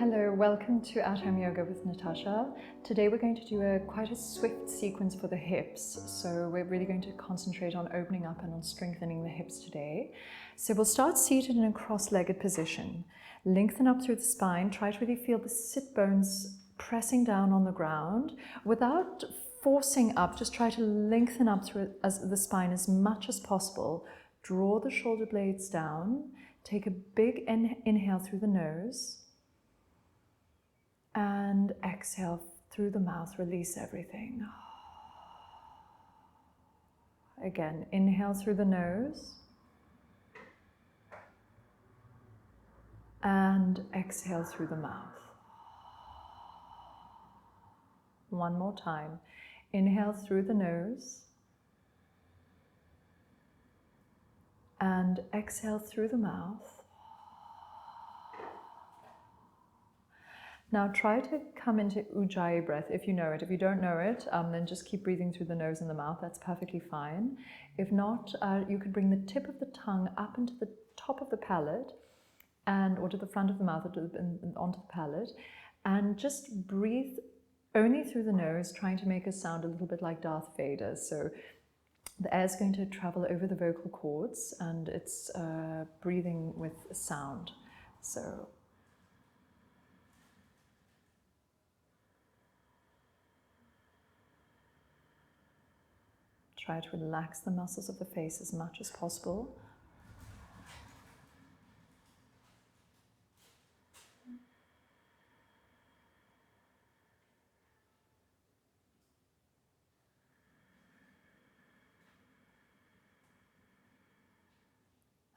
Hello, welcome to At Home Yoga with Natasha. Today we're going to do quite a swift sequence for the hips. So we're really going to concentrate on opening up and on strengthening the hips today. So we'll start seated in a cross-legged position. Lengthen up through the spine. Try to really feel the sit bones pressing down on the ground without forcing up. Just try to lengthen up through the spine as much as possible. Draw the shoulder blades down. Take a big inhale through the nose. And exhale through the mouth, release everything. Again, inhale through the nose. And exhale through the mouth. One more time. Inhale through the nose. And exhale through the mouth. Now try to come into Ujjayi breath if you know it. If you don't know it, then just keep breathing through the nose and the mouth. That's perfectly fine. If not, you could bring the tip of the tongue up into the top of the palate or to the front of the mouth or onto the palate, and just breathe only through the nose, trying to make a sound a little bit like Darth Vader. So the air is going to travel over the vocal cords, and it's breathing with sound. So try to relax the muscles of the face as much as possible.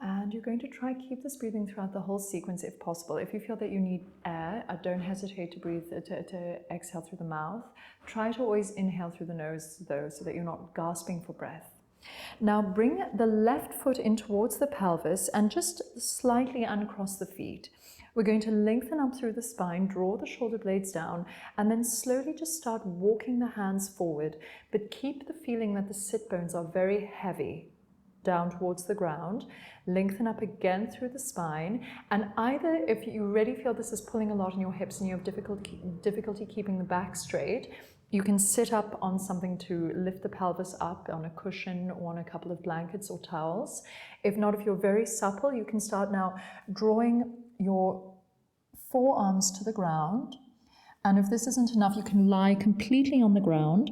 And you're going to try keep this breathing throughout the whole sequence if possible. If you feel that you need air, don't hesitate to breathe, to exhale through the mouth. Try to always inhale through the nose though, so that you're not gasping for breath. Now bring the left foot in towards the pelvis and just slightly uncross the feet. We're going to lengthen up through the spine, draw the shoulder blades down, and then slowly just start walking the hands forward, but keep the feeling that the sit bones are very heavy down towards the ground. Lengthen up again through the spine, and either if you really feel this is pulling a lot in your hips and you have difficulty keeping the back straight, you can sit up on something to lift the pelvis up, on a cushion or on a couple of blankets or towels. If not, if you're very supple, you can start now drawing your forearms to the ground, and if this isn't enough, you can lie completely on the ground.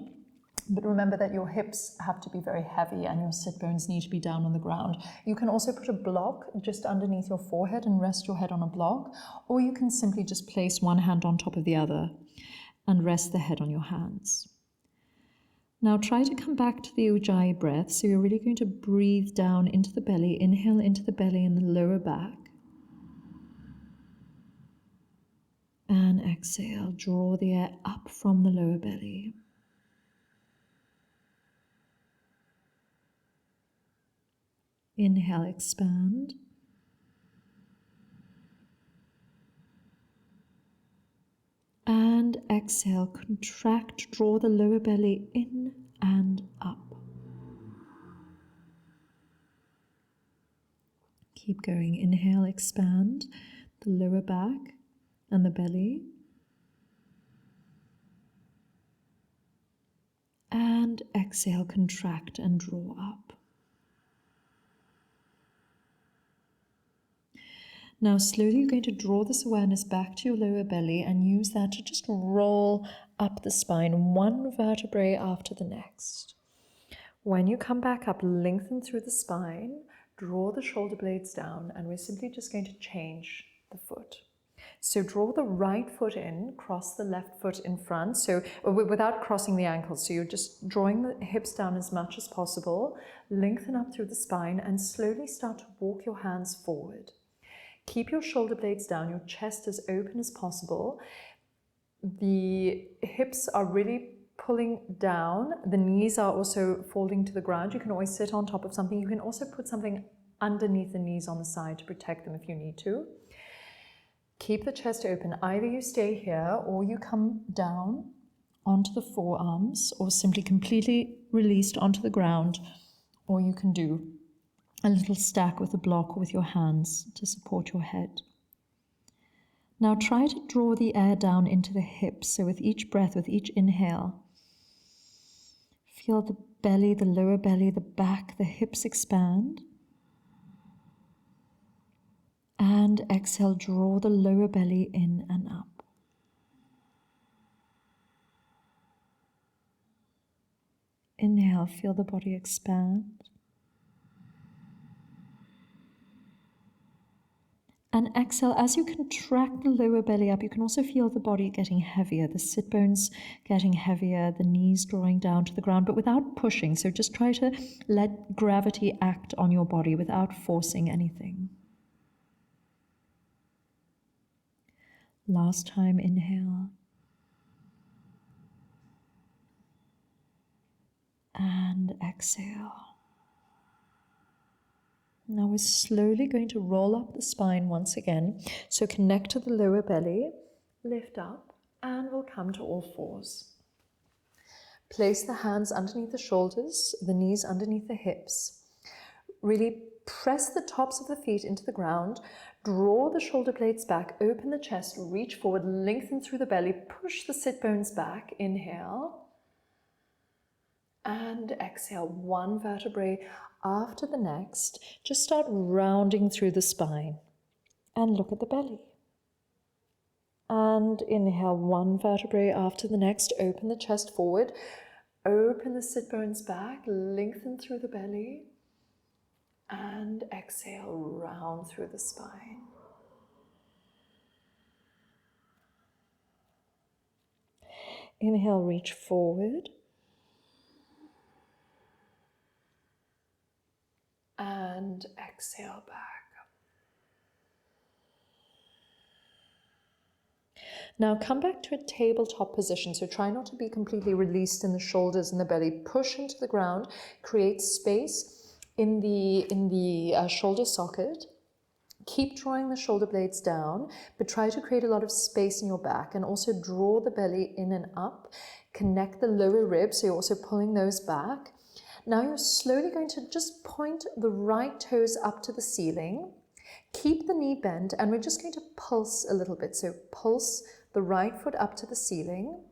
But remember that your hips have to be very heavy and your sit bones need to be down on the ground. You can also put a block just underneath your forehead and rest your head on a block, or you can simply just place one hand on top of the other and rest the head on your hands. Now try to come back to the Ujjayi breath. So you're really going to breathe down into the belly, inhale into the belly and the lower back. And exhale, draw the air up from the lower belly. Inhale, expand. And exhale, contract, draw the lower belly in and up. Keep going. Inhale, expand the lower back and the belly. And exhale, contract and draw up. Now slowly you're going to draw this awareness back to your lower belly and use that to just roll up the spine, one vertebrae after the next. When you come back up, lengthen through the spine, draw the shoulder blades down, and we're simply just going to change the foot. So draw the right foot in, cross the left foot in front, so without crossing the ankles. So you're just drawing the hips down as much as possible, lengthen up through the spine, and slowly start to walk your hands forward. Keep your shoulder blades down, your chest as open as possible. The hips are really pulling down. The knees are also folding to the ground. You can always sit on top of something. You can also put something underneath the knees on the side to protect them if you need to. Keep the chest open. Either you stay here or you come down onto the forearms or simply completely released onto the ground, or you can do a little stack with a block or with your hands to support your head. Now try to draw the air down into the hips. So with each breath, with each inhale, feel the belly, the lower belly, the back, the hips expand. And exhale, draw the lower belly in and up. Inhale, feel the body expand. And exhale, as you contract the lower belly up, you can also feel the body getting heavier, the sit bones getting heavier, the knees drawing down to the ground, but without pushing. So just try to let gravity act on your body without forcing anything. Last time, inhale. And exhale. Now we're slowly going to roll up the spine once again. So connect to the lower belly, lift up, and we'll come to all fours. Place the hands underneath the shoulders, the knees underneath the hips. Really press the tops of the feet into the ground. Draw the shoulder blades back, open the chest, reach forward, lengthen through the belly, push the sit bones back. Inhale. And exhale, one vertebrae after the next. Just start rounding through the spine and look at the belly. And inhale, one vertebrae after the next. Open the chest forward, open the sit bones back, lengthen through the belly. And exhale, round through the spine. Inhale, reach forward. And exhale back. Now come back to a tabletop position. So try not to be completely released in the shoulders and the belly. Push into the ground. Create space in the shoulder socket. Keep drawing the shoulder blades down, but try to create a lot of space in your back and also draw the belly in and up. Connect the lower ribs, so you're also pulling those back. Now you're slowly going to just point the right toes up to the ceiling. Keep the knee bent, and we're just going to pulse a little bit. So pulse the right foot up to the ceiling.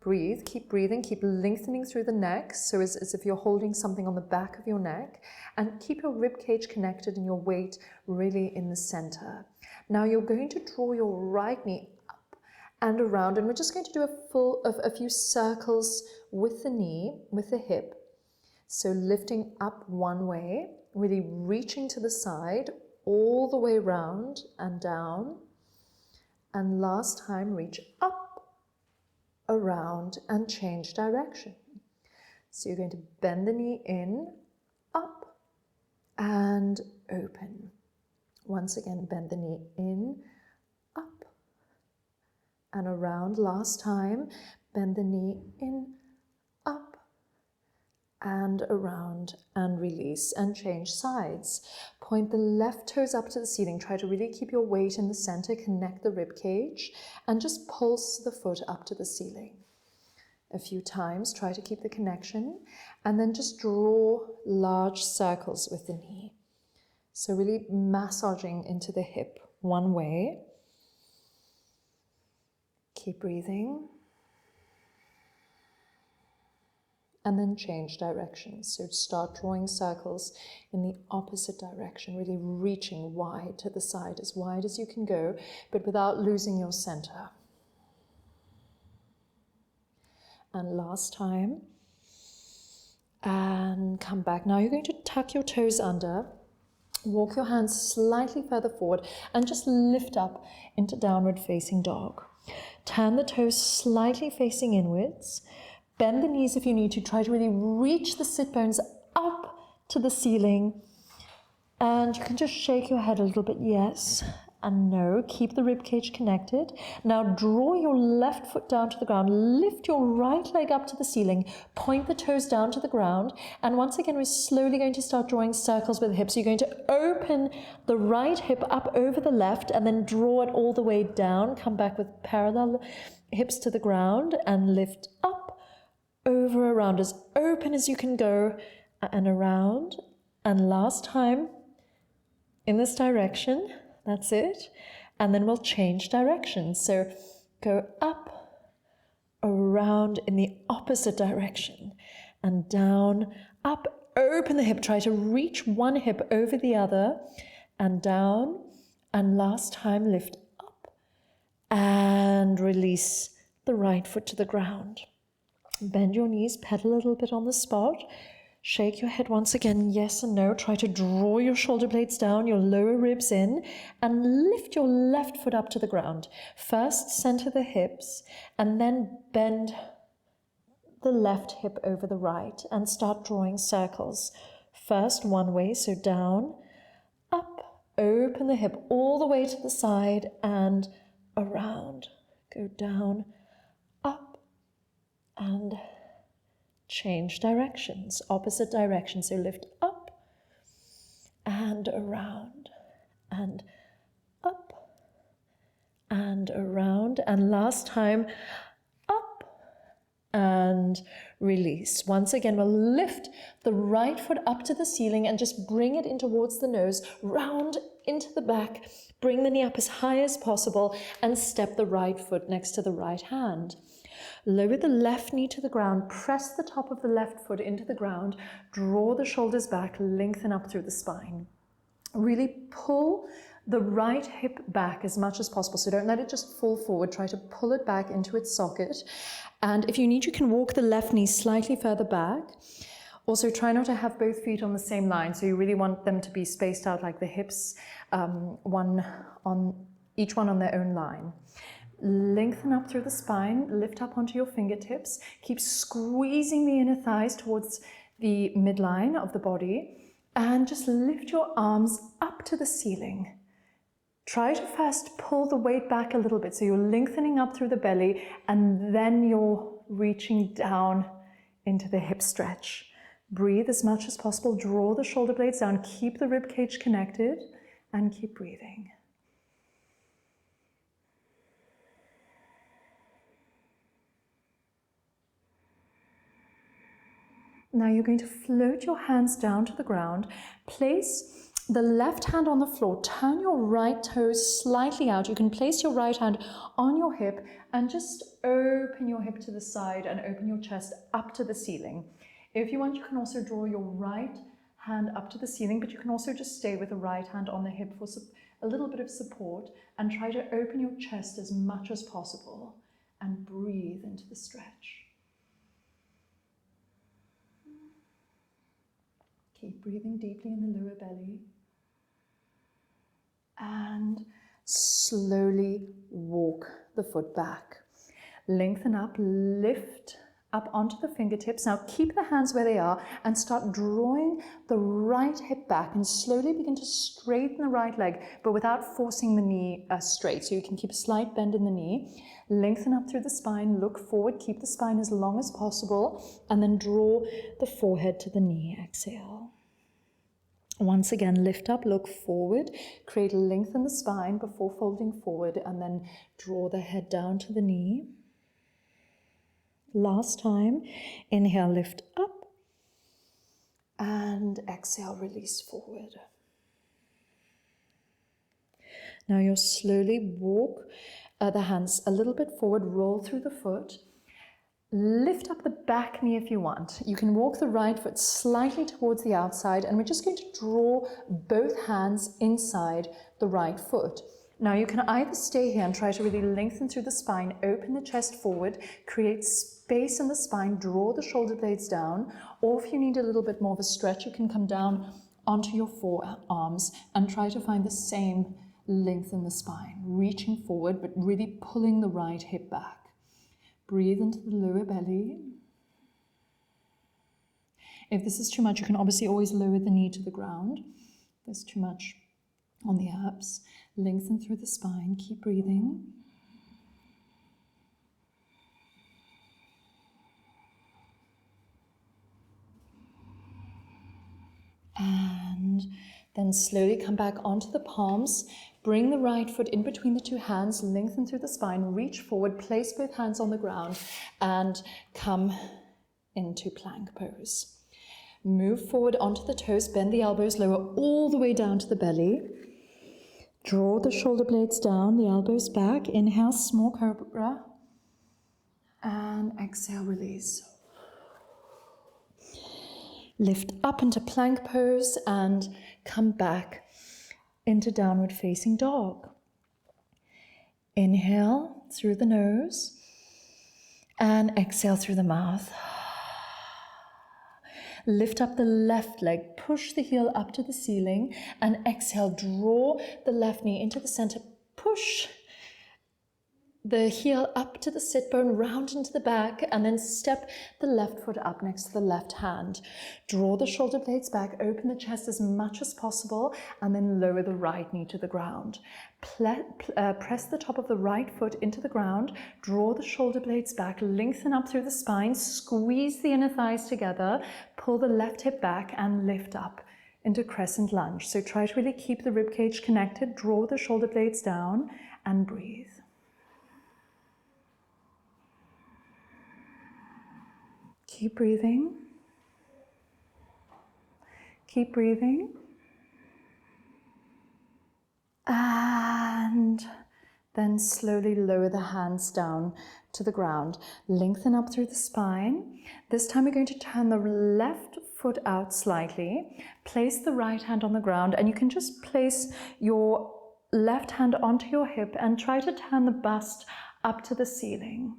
Breathe, keep breathing, keep lengthening through the neck, so as if you're holding something on the back of your neck, and keep your rib cage connected and your weight really in the center. Now you're going to draw your right knee up and around, and we're just going to do a few circles with the knee, with the hip. So lifting up one way, really reaching to the side, all the way round and down. And last time, reach up, around, and change direction. So you're going to bend the knee in, up, and open. Once again, bend the knee in, up, and around. Last time, bend the knee in, up, and around, and release, and change sides. Point the left toes up to the ceiling. Try to really keep your weight in the center, connect the rib cage, and just pulse the foot up to the ceiling. A few times, try to keep the connection, and then just draw large circles with the knee. So really massaging into the hip one way. Keep breathing. And then change directions. So start drawing circles in the opposite direction, really reaching wide to the side, as wide as you can go, but without losing your center. And last time. And come back. Now you're going to tuck your toes under, walk your hands slightly further forward, and just lift up into downward facing dog. Turn the toes slightly facing inwards. Bend the knees if you need to. Try to really reach the sit bones up to the ceiling. And you can just shake your head a little bit, yes and no. Keep the rib cage connected. Now draw your left foot down to the ground. Lift your right leg up to the ceiling. Point the toes down to the ground. And once again, we're slowly going to start drawing circles with the hips. So you're going to open the right hip up over the left and then draw it all the way down. Come back with parallel hips to the ground and lift up, over, around, as open as you can go, and around. And last time in this direction. That's it. And then we'll change direction. So go up, around in the opposite direction, and down, up, open the hip. Try to reach one hip over the other, and down. And last time, lift up and release the right foot to the ground. Bend your knees, pedal a little bit on the spot. Shake your head once again, yes and no. Try to draw your shoulder blades down, your lower ribs in, and lift your left foot up to the ground. First, center the hips, and then bend the left hip over the right and start drawing circles. First, one way, so down, up, open the hip all the way to the side and around. Go down, up, and change directions, opposite direction. So lift up and around and up and around. And last time, up and release. Once again, we'll lift the right foot up to the ceiling and just bring it in towards the nose, round into the back, bring the knee up as high as possible and step the right foot next to the right hand. Lower the left knee to the ground, press the top of the left foot into the ground, draw the shoulders back, lengthen up through the spine. Really pull the right hip back as much as possible, so don't let it just fall forward. Try to pull it back into its socket. And if you need, you can walk the left knee slightly further back. Also, try not to have both feet on the same line, so you really want them to be spaced out like the hips, each one on their own line. Lengthen up through the spine, lift up onto your fingertips, keep squeezing the inner thighs towards the midline of the body, and just lift your arms up to the ceiling. Try to first pull the weight back a little bit, so you're lengthening up through the belly, and then you're reaching down into the hip stretch. Breathe as much as possible, draw the shoulder blades down, keep the rib cage connected, and keep breathing. Now you're going to float your hands down to the ground. Place the left hand on the floor. Turn your right toes slightly out. You can place your right hand on your hip and just open your hip to the side and open your chest up to the ceiling. If you want, you can also draw your right hand up to the ceiling, but you can also just stay with the right hand on the hip for a little bit of support and try to open your chest as much as possible and breathe into the stretch. Keep breathing deeply in the lower belly and slowly walk the foot back. Lengthen up, lift up onto the fingertips. Now keep the hands where they are and start drawing the right hip back and slowly begin to straighten the right leg, but without forcing the knee straight. So you can keep a slight bend in the knee. Lengthen up through the spine, look forward, keep the spine as long as possible, and then draw the forehead to the knee. Exhale. Once again, lift up, look forward, create length in the spine before folding forward, and then draw the head down to the knee. Last time, inhale, lift up, and exhale, release forward. Now you'll slowly walk the hands a little bit forward, roll through the foot. Lift up the back knee if you want. You can walk the right foot slightly towards the outside, and we're just going to draw both hands inside the right foot. Now you can either stay here and try to really lengthen through the spine, open the chest forward, create space in the spine, draw the shoulder blades down, or if you need a little bit more of a stretch, you can come down onto your forearms and try to find the same length in the spine, reaching forward but really pulling the right hip back. Breathe into the lower belly. If this is too much, you can obviously always lower the knee to the ground. If there's too much on the abs, lengthen through the spine, keep breathing. And then slowly come back onto the palms. Bring the right foot in between the two hands, lengthen through the spine, reach forward, place both hands on the ground, and come into plank pose. Move forward onto the toes, bend the elbows, lower all the way down to the belly. Draw the shoulder blades down, the elbows back. Inhale, small cobra. And exhale, release. Lift up into plank pose and come back into downward facing dog. Inhale through the nose and exhale through the mouth. Lift up the left leg, push the heel up to the ceiling, and exhale, draw the left knee into the center, push the heel up to the sit bone, round into the back, and then step the left foot up next to the left hand. Draw the shoulder blades back, open the chest as much as possible, and then lower the right knee to the ground. Press the top of the right foot into the ground, draw the shoulder blades back, lengthen up through the spine, squeeze the inner thighs together, pull the left hip back, and lift up into crescent lunge. So try to really keep the rib cage connected, draw the shoulder blades down, and breathe. Keep breathing. Keep breathing. And then slowly lower the hands down to the ground. Lengthen up through the spine. This time we're going to turn the left foot out slightly. Place the right hand on the ground, and you can just place your left hand onto your hip and try to turn the bust up to the ceiling.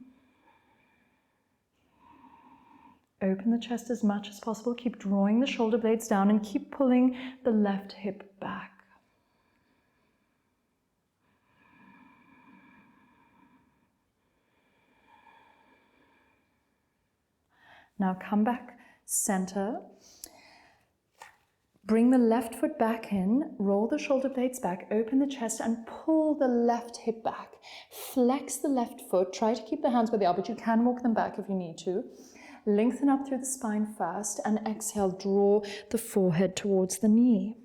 Open the chest as much as possible. Keep drawing the shoulder blades down and keep pulling the left hip back. Now come back center. Bring the left foot back in, roll the shoulder blades back, open the chest and pull the left hip back. Flex the left foot. Try to keep the hands where they are, but you can walk them back if you need to. Lengthen up through the spine first and exhale, draw the forehead towards the knee.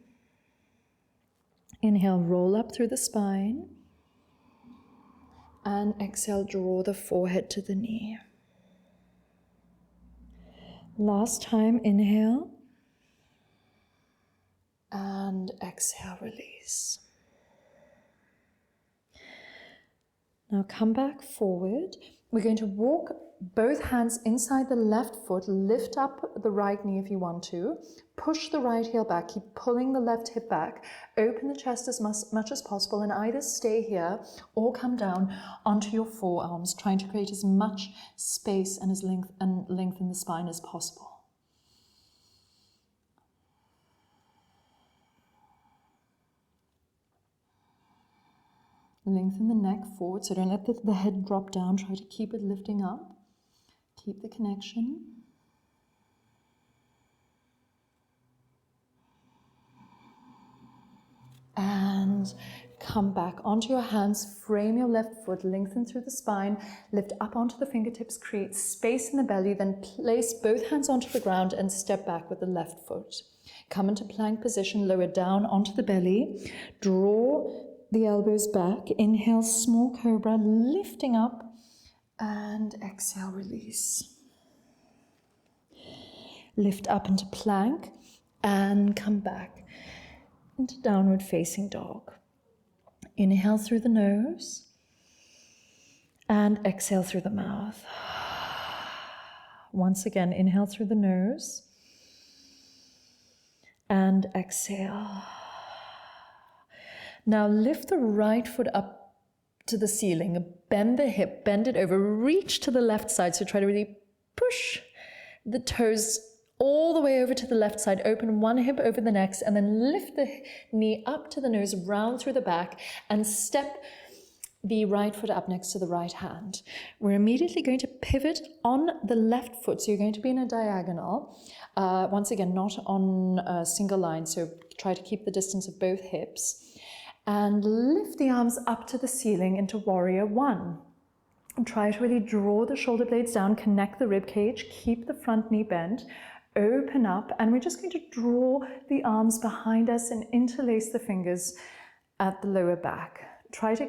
Inhale, roll up through the spine and exhale, draw the forehead to the knee. Last time, inhale and exhale, release. Now come back forward. We're going to walk both hands inside the left foot, lift up the right knee if you want to, push the right heel back, keep pulling the left hip back, open the chest as much as possible, and either stay here or come down onto your forearms, trying to create as much space and as lengthen the spine as possible. Lengthen the neck forward, so don't let the head drop down. Try to keep it lifting up. Keep the connection. And come back onto your hands. Frame your left foot, lengthen through the spine, lift up onto the fingertips, create space in the belly, then place both hands onto the ground and step back with the left foot. Come into plank position, lower down onto the belly, draw the elbows back, inhale, small cobra, lifting up, and exhale, release. Lift up into plank, and come back into downward facing dog. Inhale through the nose, and exhale through the mouth. Once again, inhale through the nose, and exhale. Now lift the right foot up to the ceiling, bend the hip, bend it over, reach to the left side. So try to really push the toes all the way over to the left side. Open one hip over the next and then lift the knee up to the nose, round through the back and step the right foot up next to the right hand. We're immediately going to pivot on the left foot. So you're going to be in a diagonal. Once again, not on a single line. So try to keep the distance of both hips. And lift the arms up to the ceiling into warrior one. And try to really draw the shoulder blades down, connect the rib cage, keep the front knee bent, open up, and we're just going to draw the arms behind us and interlace the fingers at the lower back. Try to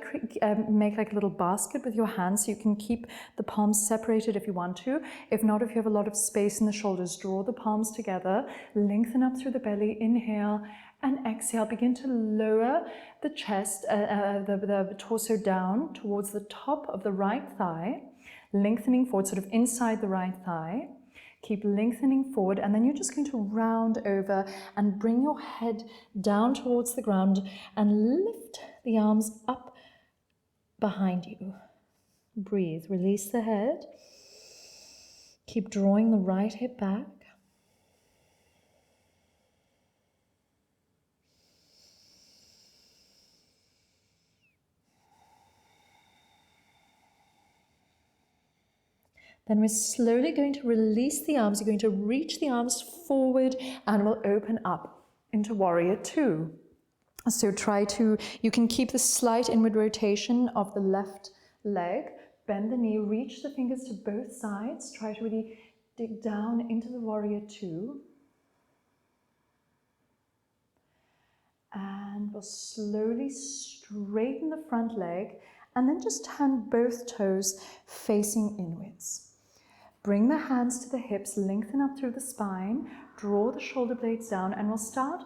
make like a little basket with your hands so you can keep the palms separated if you want to. If not, if you have a lot of space in the shoulders, draw the palms together, lengthen up through the belly, inhale, And exhale, begin to lower the chest, the torso down towards the top of the right thigh, lengthening forward, sort of inside the right thigh. Keep lengthening forward, and then you're just going to round over and bring your head down towards the ground and lift the arms up behind you. Breathe, release the head. Keep drawing the right hip back. Then we're slowly going to release the arms. You're going to reach the arms forward and we'll open up into Warrior Two. So you can keep the slight inward rotation of the left leg, bend the knee, reach the fingers to both sides. Try to really dig down into the Warrior Two. And we'll slowly straighten the front leg and then just turn both toes facing inwards. Bring the hands to the hips, lengthen up through the spine, draw the shoulder blades down, and we'll start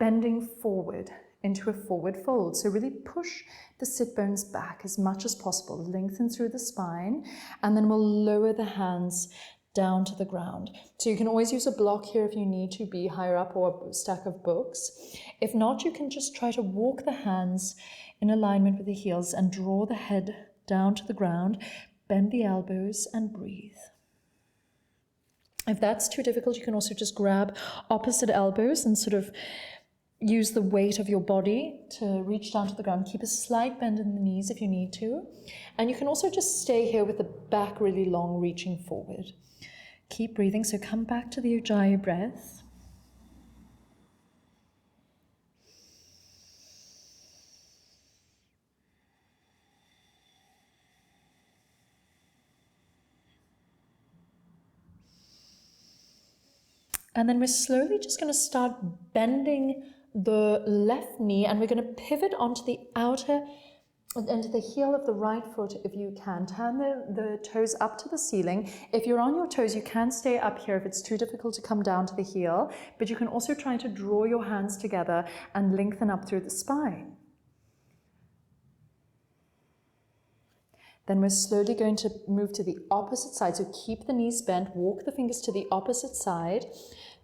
bending forward into a forward fold. So really push the sit bones back as much as possible, lengthen through the spine, and then we'll lower the hands down to the ground. So you can always use a block here if you need to be higher up, or a stack of books. If not, you can just try to walk the hands in alignment with the heels and draw the head down to the ground, bend the elbows and breathe. If that's too difficult, you can also just grab opposite elbows and sort of use the weight of your body to reach down to the ground. Keep a slight bend in the knees if you need to. And you can also just stay here with the back really long, reaching forward. Keep breathing. So come back to the Ujjayi breath. And then we're slowly just going to start bending the left knee, and we're going to pivot onto the outer, into the heel of the right foot if you can. Turn the toes up to the ceiling. If you're on your toes, you can stay up here if it's too difficult to come down to the heel, but you can also try to draw your hands together and lengthen up through the spine. Then we're slowly going to move to the opposite side. So keep the knees bent, walk the fingers to the opposite side,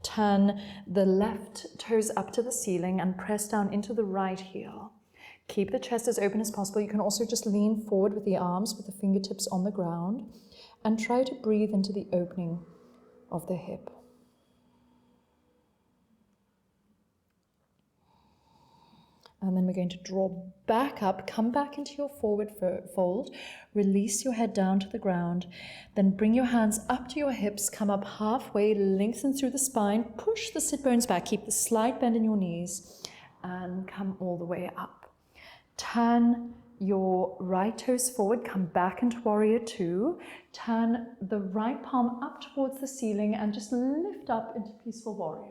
turn the left toes up to the ceiling and press down into the right heel. Keep the chest as open as possible. You can also just lean forward with the arms with the fingertips on the ground and try to breathe into the opening of the hip. And then we're going to draw back up, come back into your forward fold, release your head down to the ground, then bring your hands up to your hips, come up halfway, lengthen through the spine, push the sit bones back, keep the slight bend in your knees, and come all the way up. Turn your right toes forward, come back into Warrior Two, turn the right palm up towards the ceiling and just lift up into Peaceful Warrior.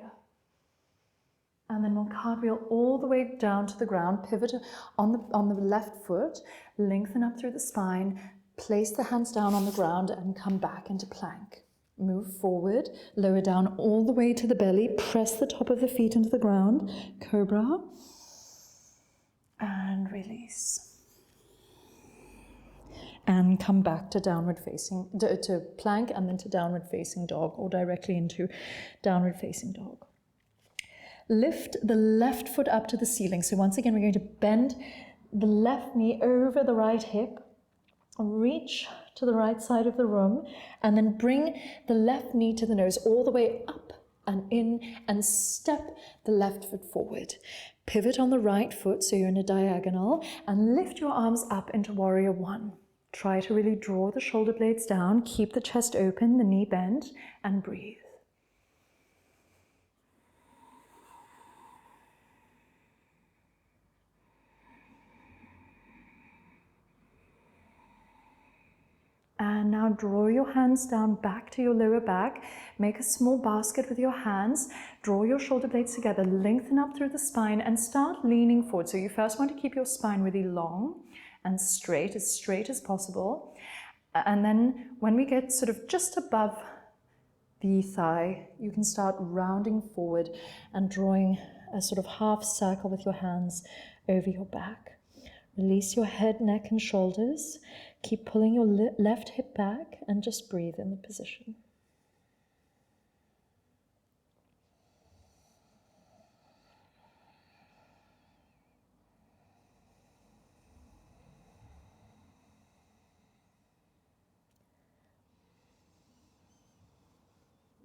And then we'll cartwheel all the way down to the ground, pivot on the left foot, lengthen up through the spine, place the hands down on the ground and come back into plank. Move forward, lower down all the way to the belly, press the top of the feet into the ground, cobra, and release. And come back to to plank and then to downward facing dog, or directly into downward facing dog. Lift the left foot up to the ceiling. So once again, we're going to bend the left knee over the right hip, reach to the right side of the room, and then bring the left knee to the nose all the way up and in, and step the left foot forward. Pivot on the right foot, so you're in a diagonal, and lift your arms up into Warrior One. Try to really draw the shoulder blades down, keep the chest open, the knee bent, and breathe. And now draw your hands down back to your lower back. Make a small basket with your hands. Draw your shoulder blades together. Lengthen up through the spine and start leaning forward. So you first want to keep your spine really long and straight as possible. And then when we get sort of just above the thigh, you can start rounding forward and drawing a sort of half circle with your hands over your back. Release your head, neck, and shoulders. Keep pulling your left hip back and just breathe in the position.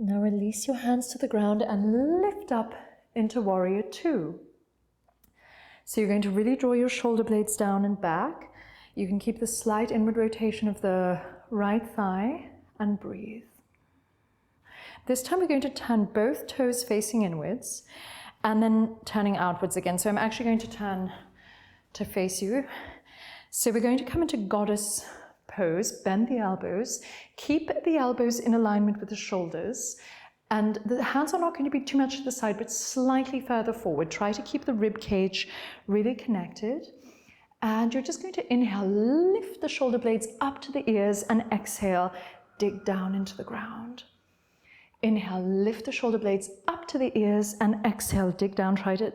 Now release your hands to the ground and lift up into Warrior Two. So you're going to really draw your shoulder blades down and back. You can keep the slight inward rotation of the right thigh and breathe. This time we're going to turn both toes facing inwards and then turning outwards again. So I'm actually going to turn to face you. So we're going to come into Goddess pose, bend the elbows, keep the elbows in alignment with the shoulders, and the hands are not going to be too much to the side, but slightly further forward. Try to keep the rib cage really connected. And you're just going to inhale, lift the shoulder blades up to the ears, and exhale, dig down into the ground. Inhale, lift the shoulder blades up to the ears, and exhale, dig down. Try to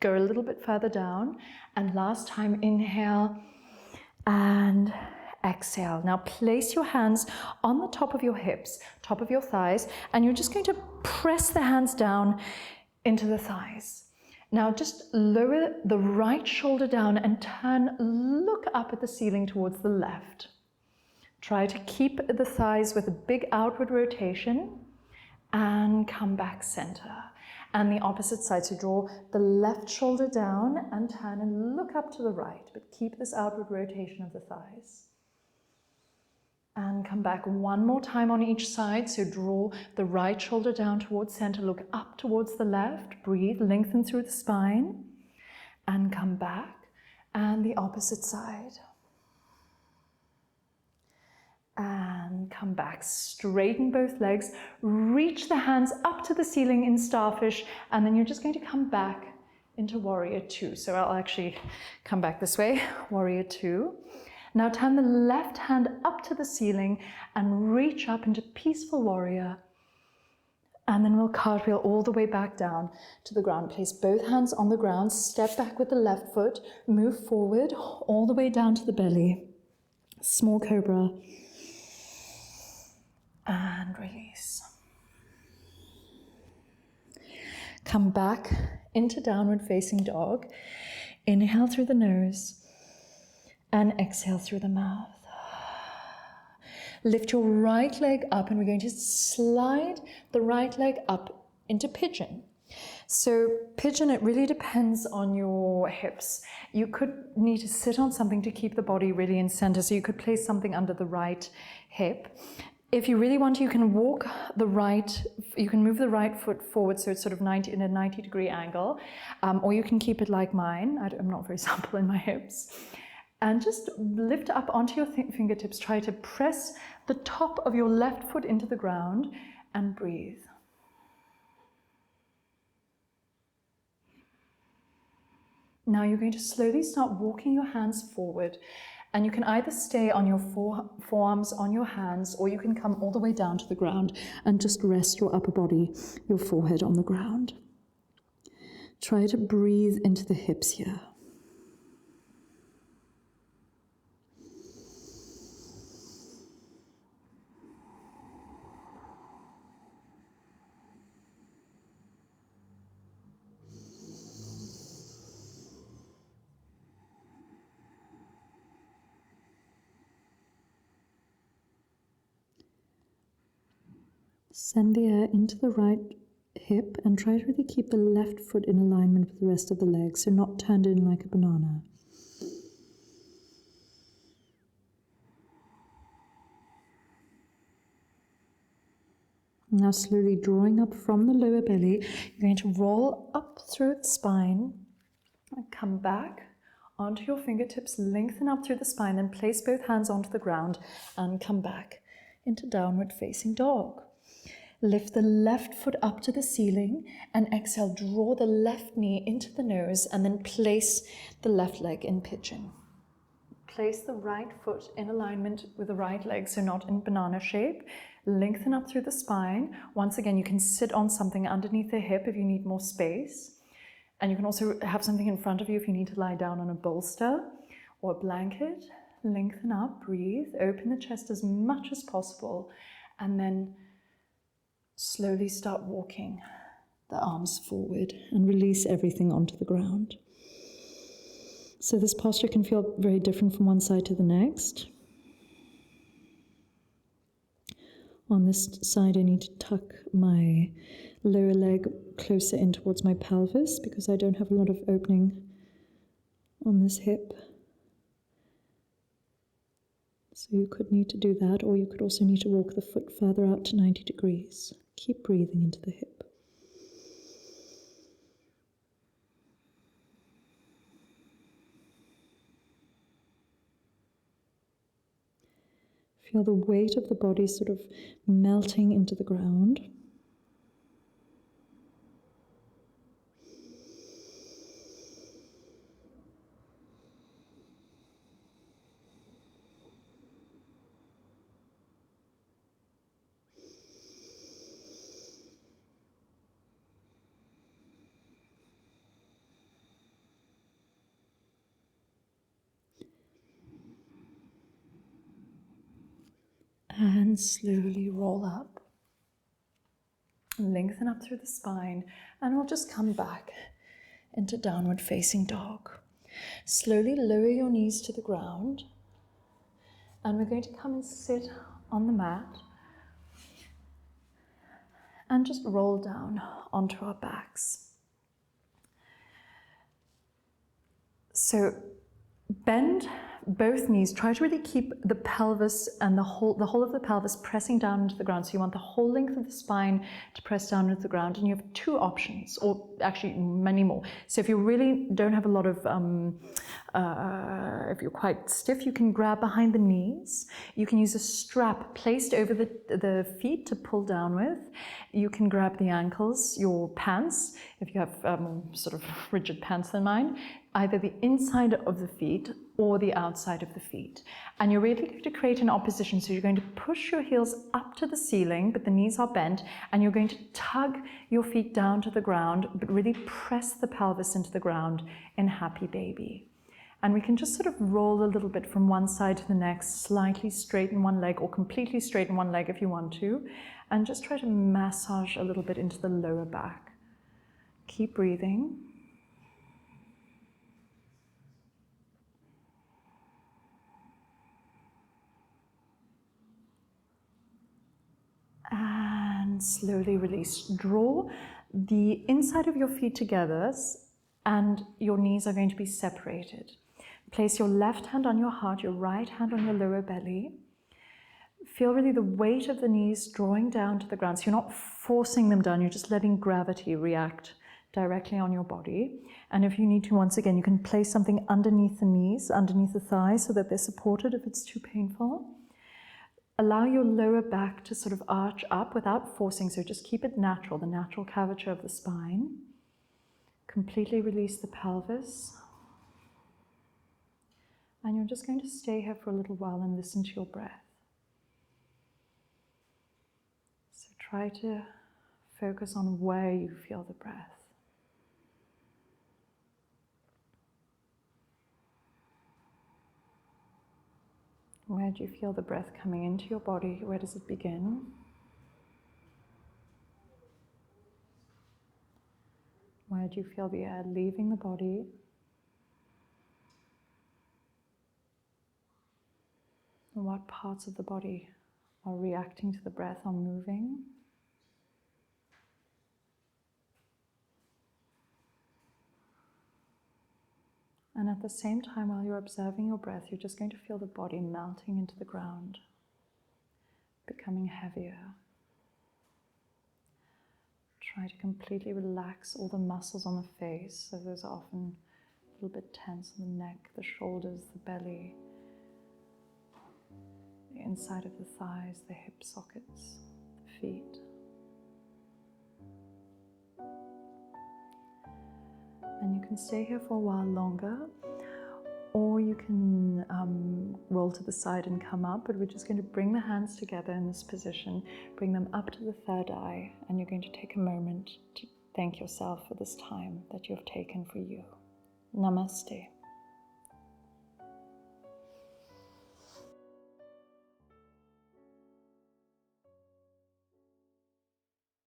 go a little bit further down. And last time, inhale and exhale. Now place your hands on the top of your hips, top of your thighs, and you're just going to press the hands down into the thighs. Now just lower the right shoulder down and look up at the ceiling towards the left. Try to keep the thighs with a big outward rotation and come back center. And the opposite side, so draw the left shoulder down and turn and look up to the right, but keep this outward rotation of the thighs. And come back one more time on each side. So draw the right shoulder down towards center, look up towards the left, breathe, lengthen through the spine, and come back. And the opposite side. And come back, straighten both legs, reach the hands up to the ceiling in starfish, and then you're just going to come back into Warrior Two. So I'll actually come back this way, Warrior Two. Now turn the left hand up to the ceiling and reach up into Peaceful Warrior. And then we'll cartwheel all the way back down to the ground. Place both hands on the ground, step back with the left foot, move forward all the way down to the belly. Small cobra. And release. Come back into downward facing dog. Inhale through the nose. And exhale through the mouth. Lift your right leg up, and we're going to slide the right leg up into pigeon. So pigeon, it really depends on your hips. You could need to sit on something to keep the body really in center. So you could place something under the right hip. If you really want to, you can move the right foot forward so it's sort of in a 90-degree angle, or you can keep it like mine. I'm not very supple in my hips. And just lift up onto your fingertips. Try to press the top of your left foot into the ground and breathe. Now you're going to slowly start walking your hands forward. And you can either stay on your forearms on your hands, or you can come all the way down to the ground and just rest your upper body, your forehead on the ground. Try to breathe into the hips here. Send the air into the right hip and try to really keep the left foot in alignment with the rest of the leg, so not turned in like a banana. Now slowly drawing up from the lower belly, you're going to roll up through the spine and come back onto your fingertips, lengthen up through the spine, then place both hands onto the ground and come back into downward facing dog. Lift the left foot up to the ceiling and exhale, draw the left knee into the nose and then place the left leg in pigeon. Place the right foot in alignment with the right leg, so not in banana shape. Lengthen up through the spine. Once again, you can sit on something underneath the hip if you need more space. And you can also have something in front of you if you need to lie down on a bolster or a blanket. Lengthen up, breathe, open the chest as much as possible, and then slowly start walking the arms forward and release everything onto the ground. So this posture can feel very different from one side to the next. On this side, I need to tuck my lower leg closer in towards my pelvis because I don't have a lot of opening on this hip. So you could need to do that, or you could also need to walk the foot further out to 90 degrees. Keep breathing into the hip. Feel the weight of the body sort of melting into the ground. And slowly roll up. Lengthen up through the spine, and we'll just come back into downward facing dog. Slowly lower your knees to the ground, and we're going to come and sit on the mat and just roll down onto our backs. So bend both knees. Try to really keep the pelvis and the whole of the pelvis pressing down into the ground. So you want the whole length of the spine to press down into the ground. And you have two options, or actually many more. So if you really don't have a lot of, if you're quite stiff, you can grab behind the knees. You can use a strap placed over the feet to pull down with. You can grab the ankles, your pants, if you have sort of rigid pants than mine, either the inside of the feet or the outside of the feet. And you're really going to create an opposition. So you're going to push your heels up to the ceiling, but the knees are bent, and you're going to tug your feet down to the ground, but really press the pelvis into the ground in happy baby. And we can just sort of roll a little bit from one side to the next, slightly straighten one leg or completely straighten one leg if you want to, and just try to massage a little bit into the lower back. Keep breathing. And slowly release. Draw the inside of your feet together, and your knees are going to be separated. Place your left hand on your heart, your right hand on your lower belly. Feel really the weight of the knees drawing down to the ground. So you're not forcing them down, you're just letting gravity react directly on your body. And if you need to, once again, you can place something underneath the knees, underneath the thighs, so that they're supported if it's too painful. Allow your lower back to sort of arch up without forcing, so just keep it natural, the natural curvature of the spine. Completely release the pelvis. And you're just going to stay here for a little while and listen to your breath. So try to focus on where you feel the breath. Where do you feel the breath coming into your body? Where does it begin? Where do you feel the air leaving the body? And what parts of the body are reacting to the breath, are moving? And at the same time, while you're observing your breath, you're just going to feel the body melting into the ground, becoming heavier. Try to completely relax all the muscles on the face. So those are often a little bit tense in the neck, the shoulders, the belly, the inside of the thighs, the hip sockets, the feet. And you can stay here for a while longer, or you can roll to the side and come up, but we're just going to bring the hands together in this position, bring them up to the third eye, and you're going to take a moment to thank yourself for this time that you have taken for you. Namaste.